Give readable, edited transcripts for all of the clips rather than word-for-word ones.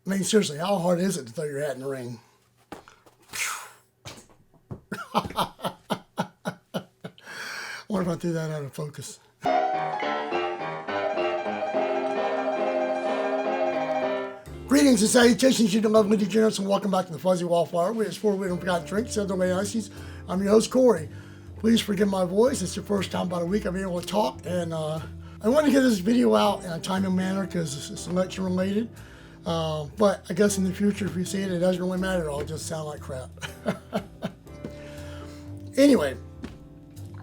I mean, seriously, how hard is it to throw your hat in the ring? I wonder if I threw that out of focus. Greetings and salutations, you lovely degenerates, and welcome back to the Fuzzy Wallflower. We explore we don't forgot drinks, other way ices. I'm your host, Corey. Please forgive my voice. It's the first time about a week I've been able to talk, and I want to get this video out in a timely manner because it's election related. But I guess in the future, if you see it, it doesn't really matter. It'll just sound like crap. Anyway,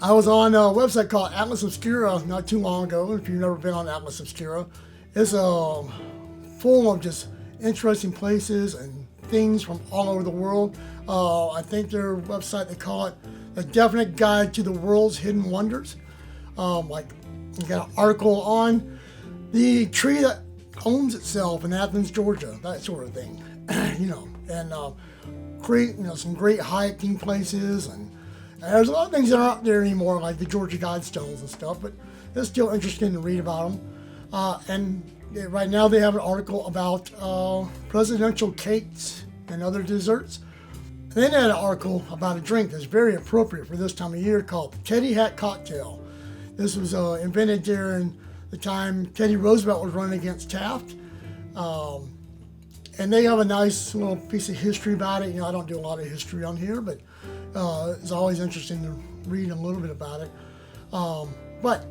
I was on a website called Atlas Obscura not too long ago. If you've never been on Atlas Obscura, it's full of just interesting places and things from all over the world. I think their website, they call it A Definite Guide to the World's Hidden Wonders. Like, you got an article on the tree that owns itself in Athens, Georgia, that sort of thing. And create, some great hiking places, and there's a lot of things that aren't there anymore, like the Georgia Guidestones and stuff, but it's still interesting to read about them. And right now they have an article about presidential cakes and other desserts. And then they had an article about a drink that's very appropriate for this time of year called Teddy Hat Cocktail. This was invented during the time Teddy Roosevelt was running against Taft. And they have a nice little piece of history about it. I don't do a lot of history on here, but it's always interesting to read a little bit about it. But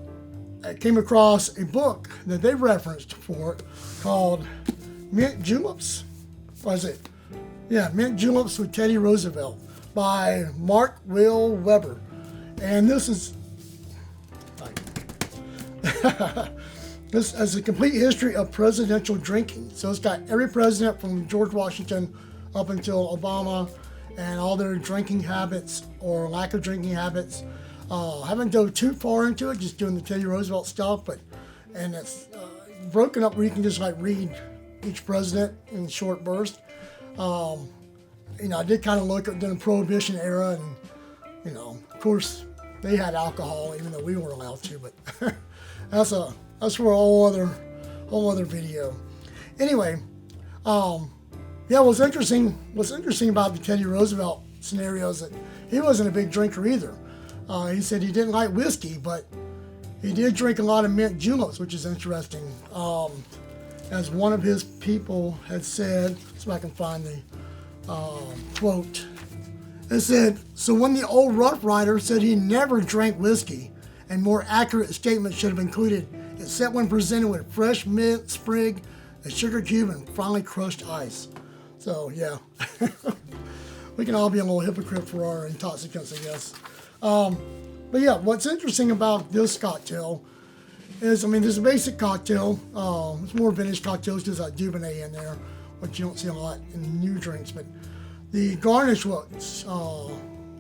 I came across a book that they referenced for it called Mint Juleps. What is it? Yeah, Mint Juleps with Teddy Roosevelt by Mark Will Weber. And this is this is a complete history of presidential drinking. So it's got every president from George Washington up until Obama and all their drinking habits or lack of drinking habits. Haven't dove too far into it, just doing the Teddy Roosevelt stuff, and it's broken up where you can just read each president in short bursts. I did kind of look at the Prohibition era, and of course they had alcohol even though we weren't allowed to, but that's for a whole other video. Anyway, what's interesting about the Teddy Roosevelt scenario is that he wasn't a big drinker either. He said he didn't like whiskey, but he did drink a lot of mint juleps, which is interesting. As one of his people had said, so I can find the quote. It said, "So when the old Rough Rider said he never drank whiskey, and more accurate statements should have included, except when presented with fresh mint sprig, a sugar cube, and finely crushed ice." So yeah, we can all be a little hypocrite for our intoxicants, I guess. But yeah, what's interesting about this cocktail is, there's a basic cocktail. It's more vintage cocktails, there's like Dubonnet in there, which you don't see a lot in new drinks. But the Garnish was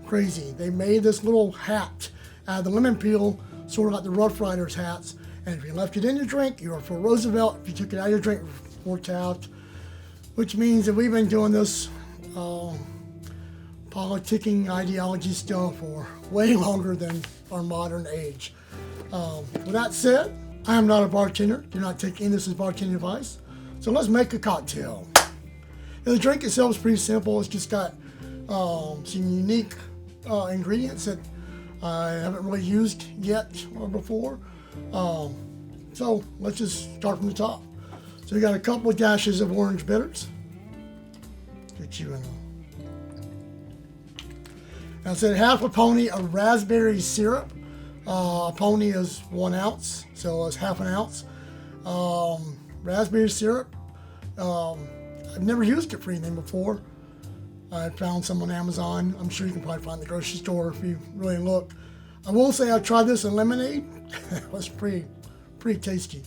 crazy. They made this little hat out of the lemon peel, sort of like the Rough Riders hats. And if you left it in your drink, you were for Roosevelt. If you took it out of your drink, for Taft. Which means that we've been doing this politicking ideology stuff for way longer than our modern age. With that said, I am not a bartender. Do not take any of this as bartending advice. So let's make a cocktail. And the drink itself is pretty simple. It's just got some unique ingredients that I haven't really used yet or before. So let's just start from the top. So we got a couple of dashes of orange bitters. Get you in. I said half a pony of raspberry syrup. A pony is 1 ounce, so it's half an ounce. Raspberry syrup. I've never used it for anything before. I found some on Amazon. I'm sure you can probably find in the grocery store if you really look. I will say I tried this in lemonade. It was pretty tasty.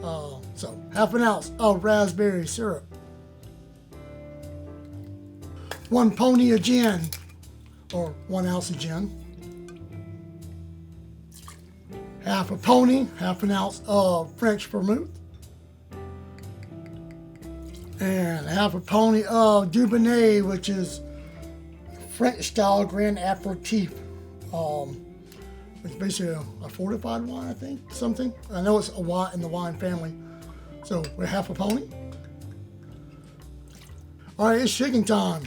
So half an ounce of raspberry syrup. 1 pony of gin, or 1 ounce of gin. Half a pony, half an ounce of French Vermouth. And half a pony of Dubonnet, which is French style Grand Aperitif. It's basically a fortified wine, I think, something. I know it's a wine in the wine family. So we're half a pony. All right, it's shaking time.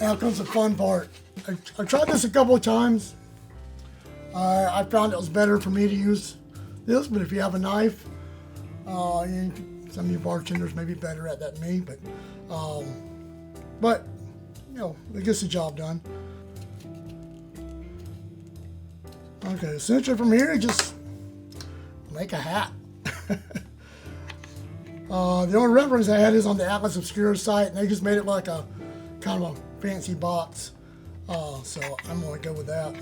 Now comes the fun part. I tried this a couple of times. I found it was better for me to use this, but if you have a knife, some of you bartenders may be better at that than me, but you know, it gets the job done. Okay, essentially from here, just make a hat. The only reference I had is on the Atlas Obscura site, and they just made it like a kind of a fancy box. So I'm gonna go with that.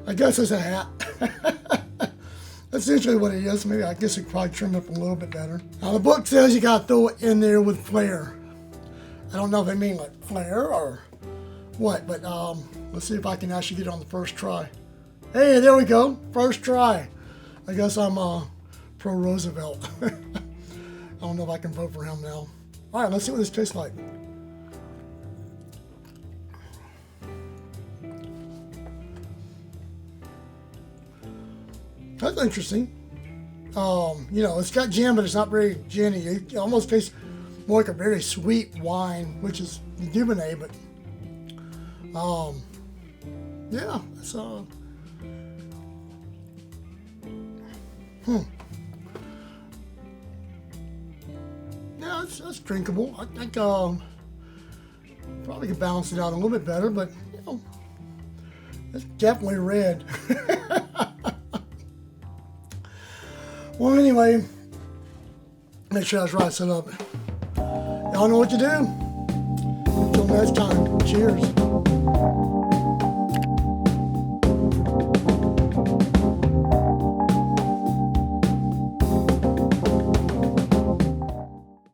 I guess it's a hat. That's essentially what it is. Maybe I guess I could probably trim it up a little bit better. Now the book says you gotta throw it in there with flair. I don't know if they mean like flair or what, but let's see if I can actually get it on the first try. Hey, there we go, first try. I guess I'm pro Roosevelt. I don't know if I can vote for him now. All right, let's see what this tastes like. That's interesting. You know, it's got gin, but it's not very ginny. It almost tastes more like a very sweet wine, which is Dubonnet, but yeah, it's yeah, it's drinkable. I think probably could balance it out a little bit better, but you know, it's definitely red. Well, anyway, make sure I was right set up. Y'all know what to do. Until next time, cheers.